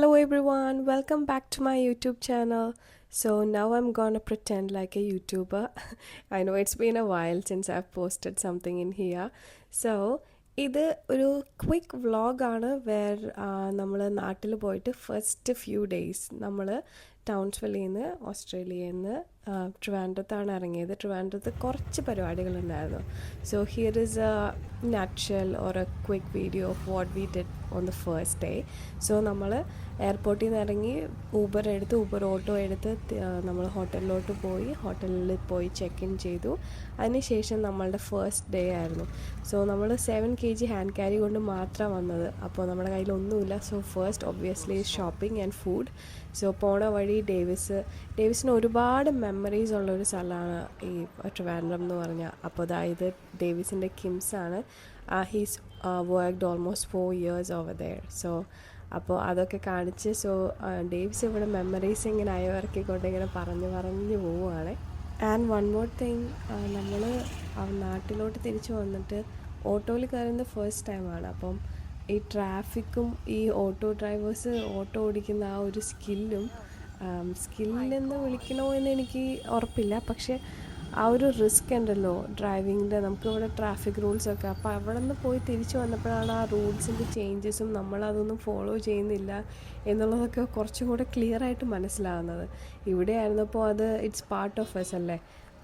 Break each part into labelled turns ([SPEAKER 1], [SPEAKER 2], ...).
[SPEAKER 1] Hello everyone, welcome back to my YouTube channel. So now I'm gonna pretend like a YouTuber. I know it's been a while since I've posted something in here. So ഇത് ഒരു quick വ്ളോഗാണ് where നമ്മൾ നാട്ടിൽ പോയിട്ട് first few days നമ്മൾ ടൗൺസ്വില്ലിൽ നിന്ന് ഓസ്ട്രേലിയയിൽ നിന്ന് ട്രിവാൻഡ്രത്താണ് ഇറങ്ങിയത്. ട്രിവാൻഡ്രത്ത് കുറച്ച് പരിപാടികളുണ്ടായിരുന്നു. So here is a nutshell or a quick video of what we did on the first day. So നമ്മൾ എയർപോർട്ടിൽ നിന്ന് ഇറങ്ങി ഊബർ ഓട്ടോ എടുത്ത് നമ്മൾ ഹോട്ടലിലോട്ട് പോയി. ഹോട്ടലിൽ പോയി ചെക്ക് ഇൻ ചെയ്തു. അതിനുശേഷം നമ്മളുടെ ഫസ്റ്റ് ഡേ ആയിരുന്നു. സോ നമ്മൾ 7 kg ഹാൻഡ് ക്യാരി കൊണ്ട് മാത്രം വന്നത്. അപ്പോൾ നമ്മുടെ കയ്യിലൊന്നുമില്ല. So first obviously shopping and food. So പോണ വഴി ഡേവിസിന് ഒരുപാട് മെമ്മറീസ് ഉള്ളൊരു സ്ഥലമാണ് ഈ ട്രിവാൻഡ്രം എന്ന് പറഞ്ഞാൽ. അപ്പോൾ അതായത് ഡേവിസിൻ്റെ കിംസാണ്. He's worked almost 4 years over there. So അപ്പോൾ അതൊക്കെ കാണിച്ച് ഡേവിസ് ഇവിടെ മെമ്മറീസ് ഇങ്ങനെ അയവിറക്കിക്കൊണ്ട് ഇങ്ങനെ പറഞ്ഞു പോവുകയാണ്. ആൻഡ് വൺ മോർ തിങ്, നമ്മൾ നാട്ടിലോട്ട് തിരിച്ച് വന്നിട്ട് ഓട്ടോയിൽ കയറുന്നത് ഫസ്റ്റ് ടൈമാണ്. അപ്പം ഈ ട്രാഫിക്കും ഈ ഓട്ടോ ഡ്രൈവേഴ്സ് ഓട്ടോ ഓടിക്കുന്ന ആ ഒരു സ്കില്ലെന്ന് വിളിക്കണോ എന്ന് എനിക്ക് ഉറപ്പില്ല. പക്ഷേ ആ ഒരു റിസ്ക് ഉണ്ടല്ലോ ഡ്രൈവിങ്ങിൻ്റെ. നമുക്കിവിടെ ട്രാഫിക് റൂൾസൊക്കെ, അപ്പോൾ അവിടെ നിന്ന് പോയി തിരിച്ചു വന്നപ്പോഴാണ് ആ റൂൾസിൻ്റെ ചേഞ്ചസും നമ്മളതൊന്നും ഫോളോ ചെയ്യുന്നില്ല എന്നുള്ളതൊക്കെ കുറച്ചും കൂടെ ക്ലിയറായിട്ട് മനസ്സിലാകുന്നത്. ഇവിടെ ആയിരുന്നപ്പോൾ അത് ഇറ്റ്സ് പാർട്ട് ഓഫ് എസ് അല്ലേ.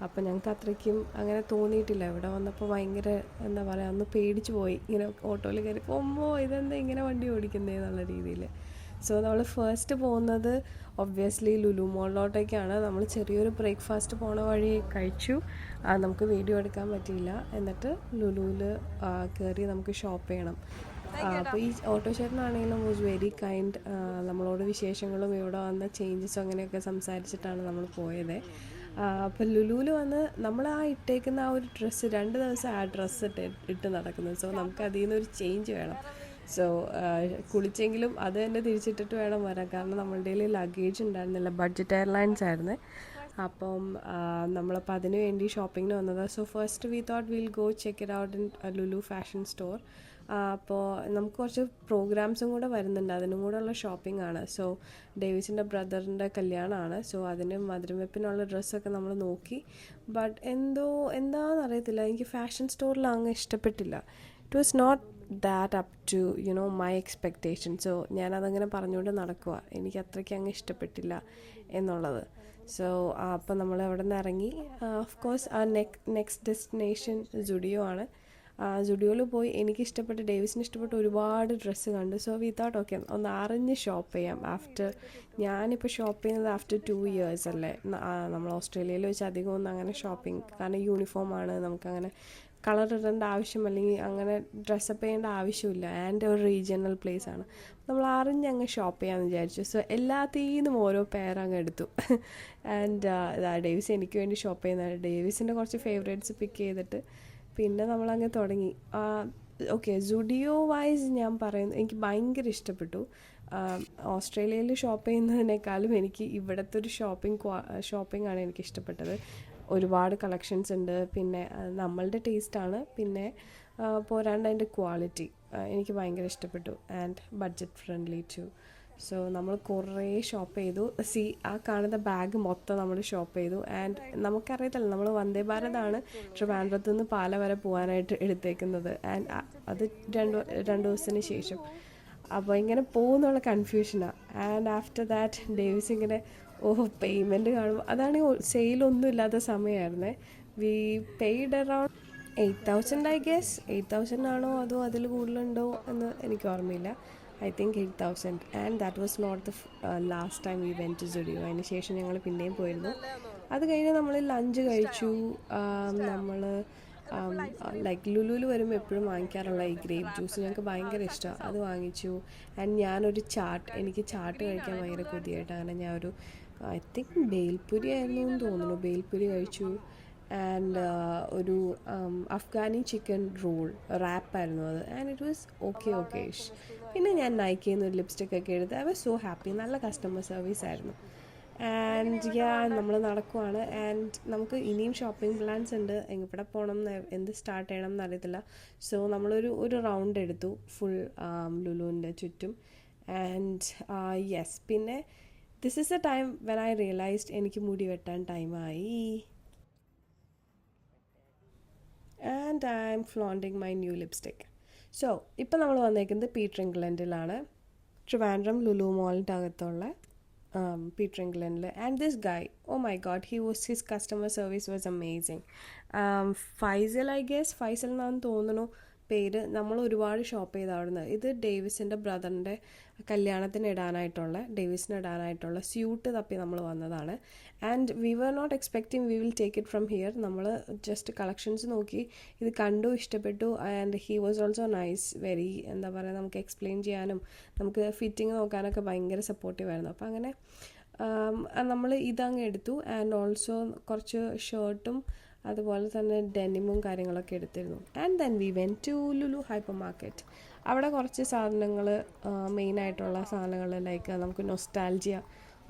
[SPEAKER 1] അപ്പോൾ ഞങ്ങൾക്ക് അത്രയ്ക്കും അങ്ങനെ തോന്നിയിട്ടില്ല. ഇവിടെ വന്നപ്പോൾ ഭയങ്കര എന്താ പറയുക, ഒന്ന് പേടിച്ച് പോയി. ഇങ്ങനെ ഓട്ടോയിൽ കയറി പോകുമ്പോൾ ഇതെന്താ ഇങ്ങനെ വണ്ടി ഓടിക്കുന്നത് എന്നുള്ള രീതിയിൽ. സോ നമ്മൾ ഫസ്റ്റ് പോകുന്നത് ഒബ്വിയസ്ലി ലുലു മോളിലോട്ടേക്കാണ്. നമ്മൾ ചെറിയൊരു ബ്രേക്ക്ഫാസ്റ്റ് പോണ വഴി കഴിച്ചു. നമുക്ക് വീഡിയോ എടുക്കാൻ പറ്റിയില്ല. എന്നിട്ട് ലുലുവിൽ കയറി നമുക്ക് ഷോപ്പ് ചെയ്യണം. അപ്പോൾ ഈ ഓട്ടോ ചേട്ടനാണെങ്കിലും വാസ് വെരി കൈൻഡ്. നമ്മളോട് വിശേഷങ്ങളും ഇവിടെ വന്ന ചേഞ്ചസും അങ്ങനെയൊക്കെ സംസാരിച്ചിട്ടാണ് നമ്മൾ പോയത്. അപ്പോൾ ലുലുവിൽ വന്ന് നമ്മൾ ഇട്ടേക്കുന്ന ആ ഒരു ഡ്രസ്സ് 2 ദിവസം ആ ഡ്രസ്സ് ഇട്ട് നടക്കുന്നത്. സോ നമുക്ക് അതിൽ നിന്നൊരു ചേഞ്ച് വേണം. സോ കുളിച്ചെങ്കിലും അത് തന്നെ തിരിച്ചിട്ടിട്ട് വേണം വരാൻ. കാരണം നമ്മളുടെ കയ്യിൽ ലഗേജ് ഉണ്ടായിരുന്നില്ല. ബഡ്ജറ്റ് എയർലൈൻസ് ആയിരുന്നു. അപ്പം നമ്മളപ്പോൾ അതിന് വേണ്ടി ഷോപ്പിങ്ങിന് വന്നത്. So first we thought will go check it out in Lulu fashion store. അപ്പോൾ നമുക്ക് കുറച്ച് പ്രോഗ്രാംസും കൂടെ വരുന്നുണ്ട്. അതിനും കൂടെ ഉള്ള ഷോപ്പിംഗ് ആണ്. സോ ഡേവിസിൻ്റെ ബ്രദറിൻ്റെ കല്യാണമാണ്. സോ അതിന് മധുരം വെപ്പിനുള്ള ഡ്രസ്സൊക്കെ നമ്മൾ നോക്കി. ബട്ട് എന്താണെന്ന് അറിയത്തില്ല, എനിക്ക് ഫാഷൻ സ്റ്റോറിൽ അങ്ങ് ഇഷ്ടപ്പെട്ടില്ല. It was not that up to my expectation. So ഞാനതങ്ങനെ പറഞ്ഞുകൊണ്ട് നടക്കുക. എനിക്ക് അത്രയ്ക്ക് അങ്ങ് ഇഷ്ടപ്പെട്ടില്ല എന്നുള്ളത്. സോ അപ്പം നമ്മൾ അവിടെ നിന്ന് ഇറങ്ങി. Of course next destination Zudio ആണ്. സുഡിയോയിൽ പോയി എനിക്കിഷ്ടപ്പെട്ട ഡേവിസിന് ഇഷ്ടപ്പെട്ട ഒരുപാട് ഡ്രസ്സ് കണ്ടു. സോ വി തോട്ട് ഓക്കെ ഒന്ന് അറിഞ്ഞ് ഷോപ്പ് ചെയ്യാം. ഞാനിപ്പോൾ ഷോപ്പ് ചെയ്യുന്നത് ആഫ്റ്റർ 2 years അല്ലേ. നമ്മൾ ഓസ്ട്രേലിയയിൽ വെച്ച് അധികം ഒന്നും അങ്ങനെ ഷോപ്പിംഗ്, കാരണം യൂണിഫോമാണ്, നമുക്കങ്ങനെ കളർ ഇടേണ്ട ആവശ്യം അല്ലെങ്കിൽ അങ്ങനെ ഡ്രസ്സപ്പ് ചെയ്യേണ്ട ആവശ്യമില്ല. ആൻഡ് ഒരു റീജിയണൽ പ്ലേസ് ആണ്. നമ്മൾ അറിഞ്ഞങ്ങ് ഷോപ്പ് ചെയ്യാമെന്ന് വിചാരിച്ചു. സോ എല്ലാത്തിനും ഓരോ പേരങ്ങ് എടുത്തു. ആൻഡ് ഡേവിസ് എനിക്ക് വേണ്ടി ഷോപ്പ് ചെയ്യുന്നത്. ഡേവിസിൻ്റെ കുറച്ച് ഫേവറേറ്റ്സ് പിക്ക് ചെയ്തിട്ട് പിന്നെ നമ്മളങ്ങ് തുടങ്ങി. ഓക്കെ, സുഡിയോ വൈസ് ഞാൻ പറയുന്നത് എനിക്ക് ഭയങ്കര ഇഷ്ടപ്പെട്ടു. ഓസ്ട്രേലിയയിൽ ഷോപ്പ് ചെയ്യുന്നതിനേക്കാളും എനിക്ക് ഇവിടുത്തെ ഒരു ഷോപ്പിംഗ് ആണ് എനിക്ക് ഇഷ്ടപ്പെട്ടത്. ഒരുപാട് കളക്ഷൻസ് ഉണ്ട്. പിന്നെ നമ്മളുടെ ടേസ്റ്റാണ്. പിന്നെ പോരാണ്ട് അതിൻ്റെ ക്വാളിറ്റി എനിക്ക് ഭയങ്കര ഇഷ്ടപ്പെട്ടു. And budget friendly too. So നമ്മൾ കുറേ ഷോപ്പ് ചെയ്തു. ആ കാണുന്ന ബാഗ് മൊത്തം നമ്മൾ ഷോപ്പ് ചെയ്തു. ആൻഡ് നമുക്കറിയത്തില്ല, നമ്മൾ വന്ദേ ഭാരതാണ് ട്രിവാൻഡ്രത്ത് നിന്ന് പാല വരെ പോകാനായിട്ട് എടുത്തേക്കുന്നത്. ആൻഡ് അത് രണ്ട് ദിവസത്തിന് ശേഷം. അപ്പോൾ ഇങ്ങനെ പോകുന്നുള്ള കൺഫ്യൂഷനാണ്. ആൻഡ് ആഫ്റ്റർ ദാറ്റ് ഡേവിസ് ഇങ്ങനെ പേയ്മെൻറ്റ് കാണുമ്പോൾ, അതാണെങ്കിൽ സെയിലൊന്നും ഇല്ലാത്ത സമയമായിരുന്നേ. We paid around 8,000 I guess. 8,000 ആണോ അതോ അതിൽ കൂടുതലുണ്ടോ എന്ന് എനിക്ക് ഓർമ്മയില്ല. I think 8,000. And that was not the last time we went to Zudio. അതിന് ശേഷം ഞങ്ങൾ പിന്നെയും പോയിരുന്നു. അത് കഴിഞ്ഞ് നമ്മൾ ലഞ്ച് കഴിച്ചു. നമ്മൾ ലൈക്ക് ലുലുവിൽ വരുമ്പോൾ എപ്പോഴും വാങ്ങിക്കാറുള്ള ഈ ഗ്രേപ്പ് ജ്യൂസ് ഞങ്ങൾക്ക് ഭയങ്കര ഇഷ്ടമാണ്. അത് വാങ്ങിച്ചു. ആൻഡ് ഞാനൊരു എനിക്ക് ചാട്ട് കഴിക്കാൻ ഭയങ്കര കൊതിയായിട്ട് അങ്ങനെ ഞാൻ ഐ തിങ്ക് ബേൽപുരി ആയിരുന്നു എന്ന് തോന്നുന്നു, ബേൽപുരി കഴിച്ചു. ആൻഡ് ഒരു അഫ്ഗാനി ചിക്കൻ റാപ്പായിരുന്നു അത്. And it was okay. പിന്നെ ഞാൻ നൈക്കിയിൽ നിന്ന് ഒരു ലിപ്സ്റ്റിക്കൊക്കെ എടുത്ത് ഐ വാസ് സോ ഹാപ്പി. നല്ല കസ്റ്റമർ സർവീസ് ആയിരുന്നു. ആൻഡ് നമ്മൾ നടക്കുവാണ്. ആൻഡ് നമുക്ക് ഇനിയും ഷോപ്പിംഗ് പ്ലാൻസ് ഉണ്ട്. എവിടെ പോകണം, എന്ത് സ്റ്റാർട്ട് ചെയ്യണം എന്നറിയത്തില്ല. സോ നമ്മളൊരു റൗണ്ട് എടുത്തു ഫുൾ ലുലുവിൻ്റെ ചുറ്റും. ആൻഡ് യെസ്, പിന്നെ this is a time when I realized എനിക്ക് മുടി വെട്ടാൻ ടൈമായി. And I am flaunting my new lipstick. So ഇപ്പം നമ്മൾ വന്നേക്കുന്നത് പീറ്റർ ഇംഗ്ലണ്ടിലാണ്, ട്രിവാൻഡ്രം ലുലു മോളിൻ്റെ അകത്തുള്ള Peter England. And this guy, oh my god, his customer service was amazing. Faisal, I guess, Faisal എന്നാണ് തോന്നുന്നു പേര്. നമ്മൾ ഒരുപാട് ഷോപ്പ് ചെയ്ത് അവിടുന്ന്. ഇത് ഡേവിസിൻ്റെ ബ്രദറിൻ്റെ കല്യാണത്തിന് ഡേവിസിന് ഇടാനായിട്ടുള്ള സ്യൂട്ട് തപ്പി നമ്മൾ വന്നതാണ്. And we were not expecting we will take it from here. നമ്മൾ ജസ്റ്റ് കളക്ഷൻസ് നോക്കി, ഇത് കണ്ടു, ഇഷ്ടപ്പെട്ടു. And he was also nice, very എന്താ പറയുക, നമുക്ക് എക്സ്പ്ലെയിൻ ചെയ്യാനും നമുക്ക് ഫിറ്റിങ് നോക്കാനൊക്കെ ഭയങ്കര സപ്പോർട്ടീവ് ആയിരുന്നു. അപ്പോൾ അങ്ങനെ നമ്മൾ ഇതങ്ങ് എടുത്തു. ആൻഡ് ഓൾസോ കുറച്ച് ഷർട്ടും അതുപോലെ തന്നെ ഡെനിമും കാര്യങ്ങളൊക്കെ എടുത്തിരുന്നു. And then we went to Lulu hypermarket. അവിടെ കുറച്ച് സാധനങ്ങൾ, മെയിനായിട്ടുള്ള സാധനങ്ങൾ ലൈക്ക് നമുക്ക് നൊസ്റ്റാൾജിയ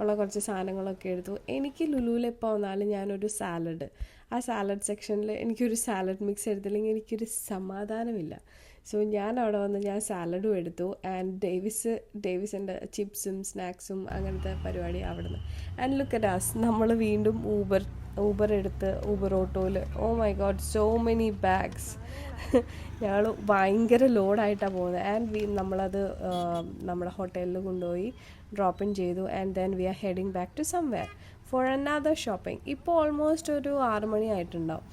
[SPEAKER 1] ഉള്ള കുറച്ച് സാധനങ്ങളൊക്കെ എടുത്തു. എനിക്ക് ലുലുവിൽ എപ്പോൾ വന്നാലും ഞാനൊരു സാലഡ്, ആ സാലഡ് സെക്ഷനിൽ എനിക്കൊരു സാലഡ് മിക്സ് എടുത്തില്ലെങ്കിൽ എനിക്കൊരു സമാധാനമില്ല. സോ ഞാൻ അവിടെ വന്ന് ഞാൻ സാലഡും എടുത്തു. ആൻഡ് ഡേവിസിൻ്റെ ചിപ്സും സ്നാക്സും അങ്ങനത്തെ പരിപാടി അവിടെ നിന്ന്. ആൻഡ് ലുക്ക് അറ്റ് us, നമ്മൾ വീണ്ടും ഊബർ എടുത്ത് ഊബർ ഓട്ടോയിൽ, oh my god, so many bags. ഞങ്ങൾ ഭയങ്കര ലോഡായിട്ടാണ് പോകുന്നത്. ആൻഡ് നമ്മളത് നമ്മുടെ ഹോട്ടലിൽ കൊണ്ടുപോയി ഡ്രോപ്പ് ഇൻ ചെയ്തു. And then we are heading back to somewhere for another shopping. ഇപ്പോൾ ഓൾമോസ്റ്റ് ഒരു 6 മണി ആയിട്ടുണ്ടാവും.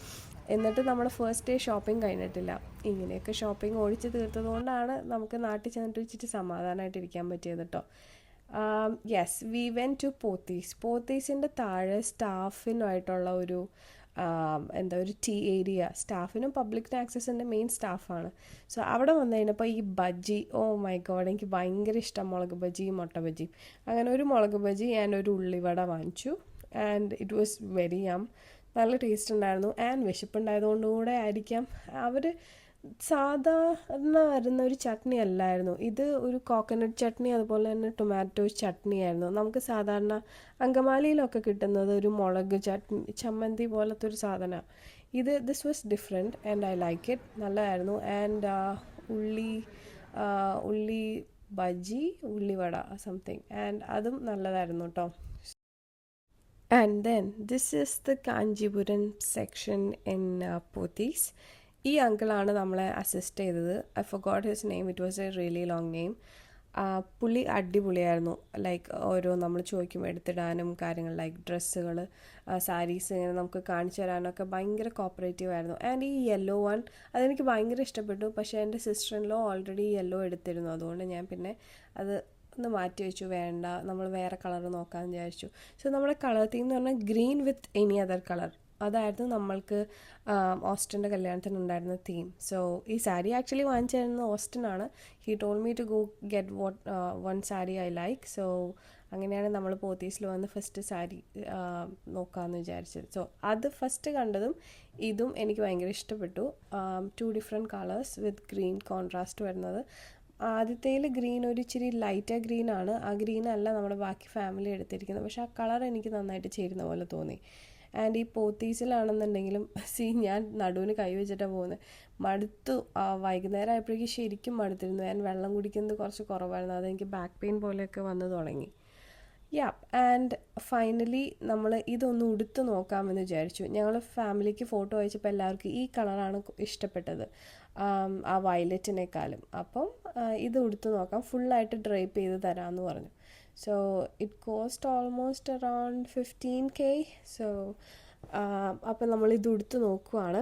[SPEAKER 1] എന്നിട്ട് നമ്മുടെ ഫസ്റ്റ് ഡേ ഷോപ്പിംഗ് കഴിഞ്ഞിട്ടില്ല. ഇങ്ങനെയൊക്കെ ഷോപ്പിംഗ് ഓടിച്ച് തീർത്തതുകൊണ്ടാണ് നമുക്ക് നാട്ടിൽ ചെന്നിട്ട് വെച്ചിട്ട് സമാധാനമായിട്ടിരിക്കാൻ പറ്റിയത് കേട്ടോ. യെസ്, വി വെൻ ടു പോത്തീസിൻ്റെ താഴെ സ്റ്റാഫിനുമായിട്ടുള്ള ഒരു ഒരു ടീ ഏരിയ, സ്റ്റാഫിനും പബ്ലിക് ആക്സസിൻ്റെ മെയിൻ സ്റ്റാഫാണ്. സോ അവിടെ വന്നു കഴിഞ്ഞപ്പോൾ ഈ ബജ്ജി, ഓ മൈ ഗോഡ്, എനിക്ക് ഭയങ്കര ഇഷ്ടം മുളക് ബജിയും മുട്ട ബജിയും. അങ്ങനെ ഒരു മുളക് ബജി ആൻഡ് ഒരു ഉള്ളിവട വാങ്ങിച്ചു. ആൻഡ് ഇറ്റ് വാസ് വെരി നല്ല ടേസ്റ്റ് ഉണ്ടായിരുന്നു. ആൻഡ് വിശപ്പുണ്ടായതുകൊണ്ടുകൂടെ ആയിരിക്കാം അവർ സാധാരണ വരുന്ന ഒരു ചട്നി അല്ലായിരുന്നു ഇത്. ഒരു കോക്കനട്ട് ചട്നി, അതുപോലെ തന്നെ ടൊമാറ്റോ ചട്നി ആയിരുന്നു. നമുക്ക് സാധാരണ അങ്കമാലിയിലൊക്കെ കിട്ടുന്നത് ഒരു മുളക് ചമ്മന്തി പോലത്തെ ഒരു സാധനമാണ് ഇത്. This was different and I like it, നല്ലതായിരുന്നു. ആൻഡ് ഉള്ളി ബജി, ഉള്ളിവട സംതിങ്, ആൻഡ് അതും നല്ലതായിരുന്നു കേട്ടോ. And then this is the Kanchipuram section in Pothys. ഈ അങ്കിളാണ് നമ്മളെ അസിസ്റ്റ് ചെയ്തത്. I forgot his name, it was A really long name. പുള്ളി അടിപൊളിയായിരുന്നു. ലൈക്ക് ഓരോ നമ്മൾ ചോദിക്കുമ്പോൾ എടുത്തിടാനും കാര്യങ്ങൾ, ലൈക്ക് ഡ്രസ്സുകൾ, സാരീസ് ഇങ്ങനെ നമുക്ക് കാണിച്ചു തരാനൊക്കെ ഭയങ്കര കോപ്പറേറ്റീവ് ആയിരുന്നു. ആൻഡ് ഈ യെല്ലോ വൺ അതെനിക്ക് ഭയങ്കര ഇഷ്ടപ്പെട്ടു. പക്ഷേ എൻ്റെ sister in law already yellow എടുത്തിരുന്നു. അതുകൊണ്ട് ഞാൻ പിന്നെ അത് ഒന്ന് മാറ്റി വെച്ചു, വേണ്ട, നമ്മൾ വേറെ കളർ നോക്കാമെന്ന് വിചാരിച്ചു. സോ നമ്മുടെ കളർ തീം എന്ന് പറഞ്ഞാൽ green with any other colour, അതായിരുന്നു നമ്മൾക്ക് ഓസ്റ്റിൻ്റെ കല്യാണത്തിന് ഉണ്ടായിരുന്ന തീം. സോ ഈ സാരി ആക്ച്വലി വാങ്ങിച്ചിരുന്നത് ഓസ്റ്റിനാണ്. He told me to go get one sari I like. So അങ്ങനെയാണ് നമ്മൾ പോത്തീസിൽ വന്ന് ഫസ്റ്റ് സാരി നോക്കാമെന്ന് വിചാരിച്ചത്. സോ അത് ഫസ്റ്റ് കണ്ടതും ഇതും എനിക്ക് ഭയങ്കര ഇഷ്ടപ്പെട്ടു. 2 ഡിഫറെൻറ്റ് കളേഴ്സ് വിത്ത് ഗ്രീൻ കോൺട്രാസ്റ്റ് വരുന്നത്. ആദ്യത്തേൽ ഗ്രീൻ ഒരു ഇച്ചിരി ലൈറ്റർ ഗ്രീനാണ്. ആ ഗ്രീനല്ല നമ്മുടെ ബാക്കി ഫാമിലി എടുത്തിരിക്കുന്നത്. പക്ഷെ ആ കളർ എനിക്ക് നന്നായിട്ട് ചേരുന്ന പോലെ തോന്നി. ആൻഡ് ഈ പോത്തീസിലാണെന്നുണ്ടെങ്കിലും ഞാൻ നടുവിന് കൈവച്ചിട്ടാണ് പോകുന്നത്. മടുത്തു. വൈകുന്നേരം ആയപ്പോഴേക്കും ശരിക്കും മടുത്തിരുന്നു. ഞാൻ വെള്ളം കുടിക്കുന്നത് കുറച്ച് കുറവായിരുന്നു. അതെനിക്ക് ബാക്ക് പെയിൻ പോലെയൊക്കെ വന്നു തുടങ്ങി. ആൻഡ് ഫൈനലി നമ്മൾ ഇതൊന്ന് ഉടുത്ത് നോക്കാമെന്ന് വിചാരിച്ചു. ഞങ്ങൾ ഫാമിലിക്ക് ഫോട്ടോ അയച്ചപ്പോൾ എല്ലാവർക്കും ഈ കളറാണ് ഇഷ്ടപ്പെട്ടത്, ആ വയലറ്റിനേക്കാളും. അപ്പം ഇത് ഉടുത്ത് നോക്കാം, ഫുള്ളായിട്ട് ഡ്രൈപ്പ് ചെയ്ത് തരാമെന്ന് പറഞ്ഞു. So it cost almost around 15K. So അപ്പം നമ്മളിത് ഉടുത്ത് നോക്കുവാണ്.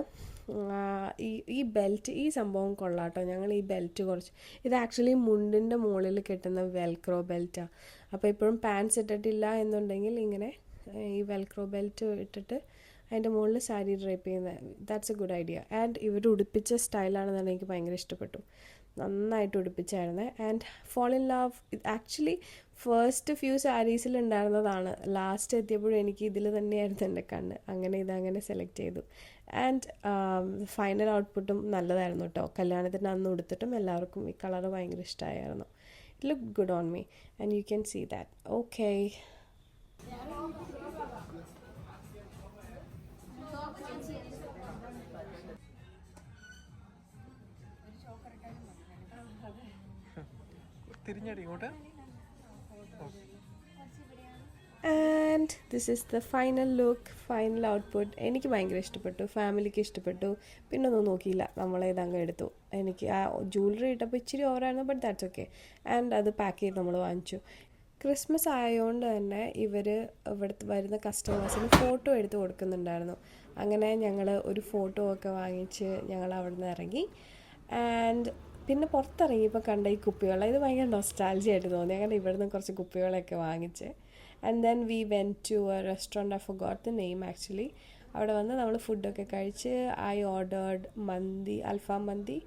[SPEAKER 1] ഈ ബെൽറ്റ്, ഈ സംഭവം കൊള്ളാട്ടോ. ഞങ്ങൾ ഈ ബെൽറ്റ് ഇത് ആക്ച്വലി മുണ്ടിൻ്റെ മുകളിൽ കെട്ടുന്ന വെൽക്രോ ബെൽറ്റാണ്. അപ്പോൾ ഇപ്പോഴും പാൻസ് ഇട്ടിട്ടില്ല എന്നുണ്ടെങ്കിൽ ഇങ്ങനെ ഈ വെൽക്രോ ബെൽറ്റ് ഇട്ടിട്ട് അതിൻ്റെ മുകളിൽ സാരി ഡ്രൈപ്പ് ചെയ്യുന്നത്, that's a good idea. And ഇവർ ഉടുപ്പിച്ച സ്റ്റൈലാണെന്നാണ് എനിക്ക് ഭയങ്കര ഇഷ്ടപ്പെട്ടു. നന്നായിട്ട് ഉടുപ്പിച്ചായിരുന്നു. And fall in love. Actually first few സാരീസിൽ ഉണ്ടായിരുന്നതാണ്. ലാസ്റ്റ് എത്തിയപ്പോഴും എനിക്ക് ഇതിൽ തന്നെയായിരുന്നു എൻ്റെ കണ്ണ്. അങ്ങനെ ഇതങ്ങനെ സെലക്ട് ചെയ്തു. ആൻഡ് ഫൈനൽ ഔട്ട്പുട്ടും നല്ലതായിരുന്നു കേട്ടോ. കല്യാണത്തിന് അന്ന് ഉടുത്തിട്ടും എല്ലാവർക്കും ഈ കളർ ഭയങ്കര ഇഷ്ടമായിരുന്നു. It look good on me and you can see that. Okay,
[SPEAKER 2] തിരിഞ്ഞടി ഇങ്ങോട്ട്.
[SPEAKER 1] And this is the final look, final output. എനിക്ക് ഭയങ്കര ഇഷ്ടപ്പെട്ടു, ഫാമിലിക്ക് ഇഷ്ടപ്പെട്ടു. പിന്നെ ഒന്നും നോക്കിയില്ല, നമ്മളേതങ്ങ് എടുത്തു. എനിക്ക് ആ ജ്വല്ലറി ഇട്ടപ്പോൾ ഇച്ചിരി ഓവറായിരുന്നു, ബട്ട് ദാറ്റ്സ് ഓക്കെ. ആൻഡ് അത് പാക്ക് ചെയ്ത് നമ്മൾ വാങ്ങിച്ചു. ക്രിസ്മസ് ആയതുകൊണ്ട് തന്നെ ഇവർ ഇവിടുത്തെ വരുന്ന കസ്റ്റമേഴ്സിന് ഫോട്ടോ എടുത്ത് കൊടുക്കുന്നുണ്ടായിരുന്നു. അങ്ങനെ ഞങ്ങൾ ഒരു ഫോട്ടോ ഒക്കെ വാങ്ങിച്ച് ഞങ്ങൾ അവിടെ നിന്ന് ഇറങ്ങി. ആൻഡ് പിന്നെ പുറത്തിറങ്ങിയപ്പോൾ കണ്ട ഈ കുപ്പിവെള്ളം, ഇത് ഭയങ്കര നൊസ്റ്റാൾജി ആയിട്ട് തോന്നി. അങ്ങനെ ഇവിടെ നിന്ന് കുറച്ച് കുപ്പിവെള്ളമൊക്കെ വാങ്ങിച്ച്. And then we went to a restaurant, I forgot the name actually. അവിടെ വന്ന് നമ്മൾ ഫുഡൊക്കെ കഴിച്ച് ഐ ഓർഡേർഡ് മന്തി, അൽഫാം മന്തി,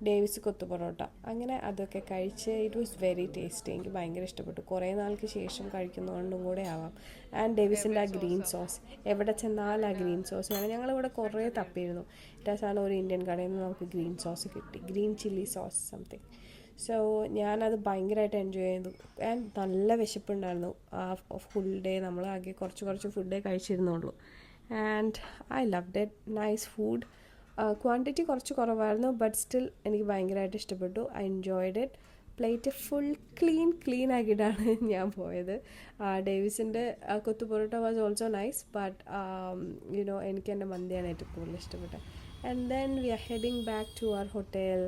[SPEAKER 1] ഡേവിസ് കൊത്തു പൊറോട്ട. അങ്ങനെ അതൊക്കെ കഴിച്ച് ഇറ്റ് വാസ് വെരി ടേസ്റ്റി. എനിക്ക് ഭയങ്കര ഇഷ്ടപ്പെട്ടു. കുറേ നാൾക്ക് ശേഷം കഴിക്കുന്നതുകൊണ്ടും കൂടെ ആവാം. ആൻഡ് ഡേവിസിൻ്റെ ആ ഗ്രീൻ സോസ്, എവിടെ ചെന്നാൽ ആ ഗ്രീൻ സോസ് വേണം. ഞങ്ങളിവിടെ കുറേ തപ്പിയിരുന്നു. ഇറ്റാസാണ് ഒരു ഇന്ത്യൻ കടയിൽ നിന്ന് നമുക്ക് ഗ്രീൻ സോസ് കിട്ടി, green chilli sauce something. So ഞാനത് ഭയങ്കരമായിട്ട് എൻജോയ് ചെയ്തു. ആൻഡ് നല്ല വിശപ്പുണ്ടായിരുന്നു ആ ഫുൾ ഡേ. നമ്മൾ ആകെ കുറച്ച് ഫുഡേ കഴിച്ചിരുന്നുള്ളൂ. And I loved it, nice food. Quantity കുറച്ച് കുറവായിരുന്നു, ബട്ട് സ്റ്റിൽ എനിക്ക് ഭയങ്കരമായിട്ട് ഇഷ്ടപ്പെട്ടു. I enjoyed it. Plate full clean ആക്കിയിട്ടാണ് ഞാൻ പോയത്. ഡേവിസിൻ്റെ kothu parotta was also nice, but എനിക്ക് എൻ്റെ മന്തിയാണ് ഏറ്റവും കൂടുതൽ ഇഷ്ടപ്പെട്ടത്. And then we are heading back to our hotel.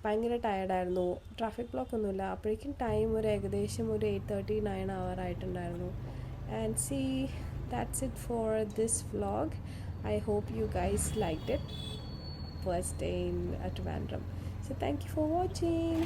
[SPEAKER 1] ഭയങ്കര ടയർഡായിരുന്നു, ട്രാഫിക് ബ്ലോക്ക് ഒന്നുമില്ല. അപ്പോഴേക്കും ടൈം ഏകദേശം ഒരു 8:30, 9 hour ആയിട്ടുണ്ടായിരുന്നു. And see, that's it for this vlog. I hope you guys liked it. First day in Trivandrum. So thank you for watching.